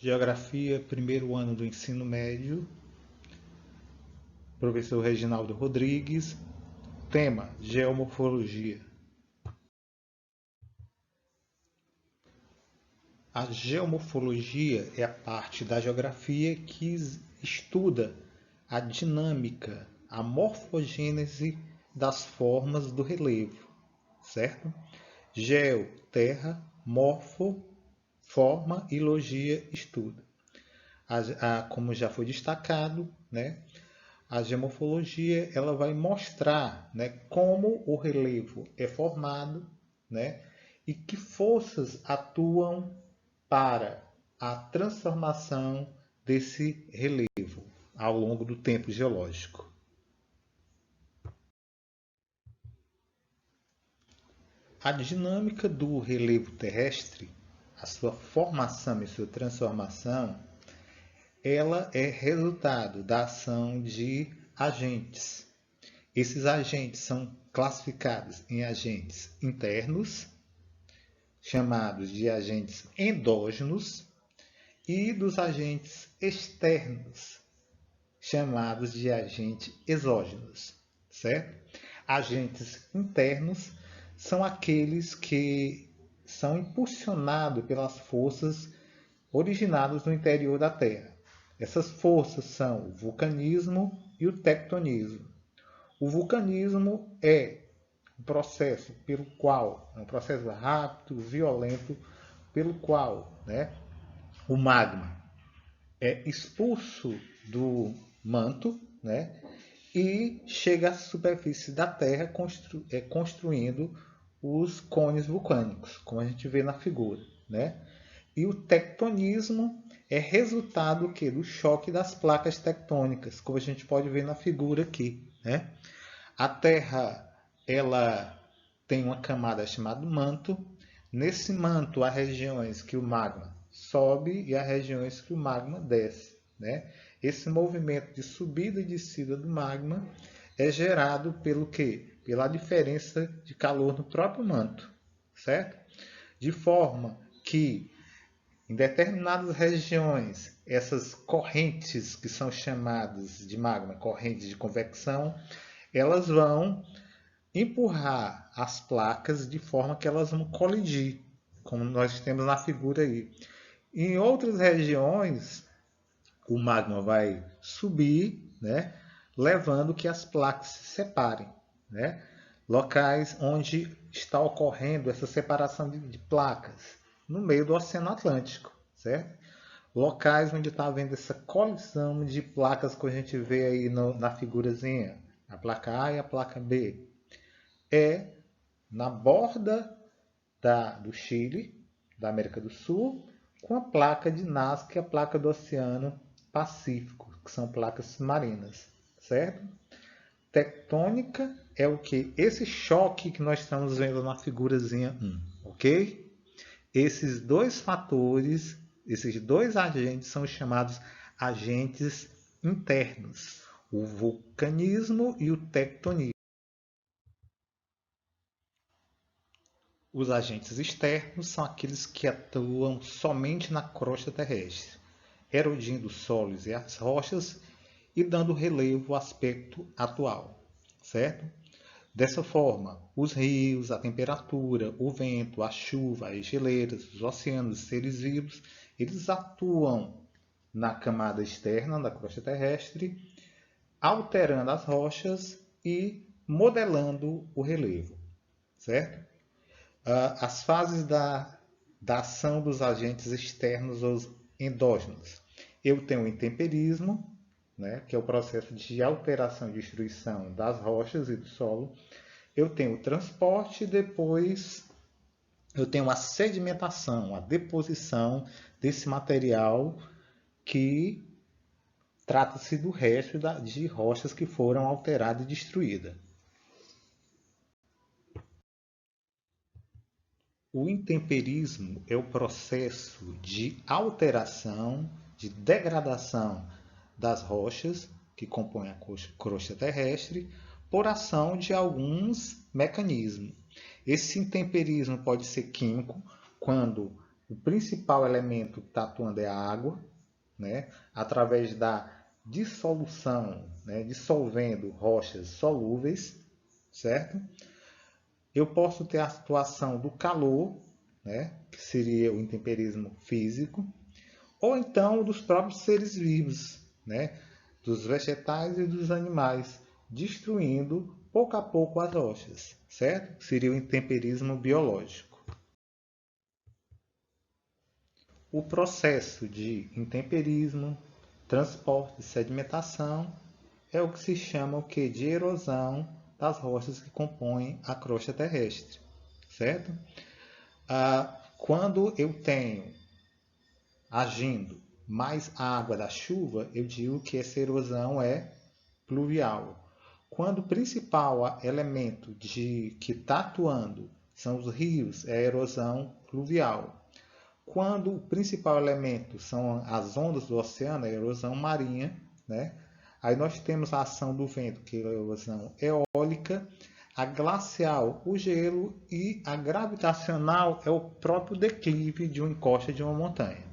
Geografia, primeiro ano do ensino médio, professor Reginaldo Rodrigues, tema Geomorfologia. A geomorfologia é a parte da geografia que estuda a dinâmica, a morfogênese das formas do relevo, certo? Geo, terra, morfo, forma e logia, estuda. Como já foi destacado, né, a geomorfologia ela vai mostrar, né, como o relevo é formado, né, e que forças atuam para a transformação desse relevo ao longo do tempo geológico. A dinâmica do relevo terrestre, a sua formação e sua transformação, ela é resultado da ação de agentes. Esses agentes são classificados em agentes internos, chamados de agentes endógenos, e dos agentes externos, chamados de agentes exógenos, certo? Agentes internos são aqueles que são impulsionados pelas forças originadas no interior da Terra. Essas forças são o vulcanismo e o tectonismo. O vulcanismo é um processo pelo qual, é um processo rápido, violento, pelo qual, né, o magma é expulso do manto, né, e chega à superfície da Terra construindo os cones vulcânicos, como a gente vê na figura, né? E o tectonismo é resultado do choque das placas tectônicas, como a gente pode ver na figura aqui, né? A Terra ela tem uma camada chamada manto. Nesse manto há regiões que o magma sobe e há regiões que o magma desce, né? Esse movimento de subida e descida do magma é gerado pelo quê? Pela diferença de calor no próprio manto, certo? De forma que em determinadas regiões, essas correntes que são chamadas de magma, correntes de convecção, elas vão empurrar as placas de forma que elas vão colidir, como nós temos na figura aí. Em outras regiões, o magma vai subir, né, levando que as placas se separem, né? Locais onde está ocorrendo essa separação de placas, no meio do Oceano Atlântico, certo? Locais onde está havendo essa colisão de placas que a gente vê aí na figurazinha, a placa A e a placa B, é na borda do Chile, da América do Sul, com a placa de Nazca e a placa do Oceano Pacífico, que são placas submarinas, certo? Tectônica é o que? Esse choque que nós estamos vendo na figurazinha 1, ok? Esses dois fatores, esses dois agentes são chamados agentes internos, o vulcanismo e o tectonismo. Os agentes externos são aqueles que atuam somente na crosta terrestre, erodindo os solos e as rochas e dando relevo ao aspecto atual, certo? Dessa forma, os rios, a temperatura, o vento, a chuva, as geleiras, os oceanos, os seres vivos, eles atuam na camada externa da crosta terrestre, alterando as rochas e modelando o relevo, certo? As fases da ação dos agentes externos ou endógenos. Eu tenho o intemperismo, né, que é o processo de alteração e destruição das rochas e do solo. Eu tenho o transporte e depois eu tenho a sedimentação, a deposição desse material que trata-se do resto de rochas que foram alteradas e destruídas. O intemperismo é o processo de alteração, de degradação das rochas que compõem a crosta terrestre por ação de alguns mecanismos. Esse intemperismo pode ser químico, quando o principal elemento que está atuando é a água, né? Através da dissolução, né? Dissolvendo rochas solúveis, certo? Eu posso ter a situação do calor, né? Que seria o intemperismo físico, ou então dos próprios seres vivos, né? Dos vegetais e dos animais, destruindo pouco a pouco as rochas, certo? Seria o intemperismo biológico. O processo de intemperismo, transporte e sedimentação é o que se chama de erosão das rochas que compõem a crosta terrestre, certo? Quando eu tenho agindo mais água da chuva, eu digo que essa erosão é pluvial. Quando o principal elemento que está atuando são os rios, é a erosão fluvial. Quando o principal elemento são as ondas do oceano, a erosão marinha, né? Aí nós temos a ação do vento, que é a erosão eólica, a glacial, o gelo, e a gravitacional é o próprio declive de uma encosta de uma montanha.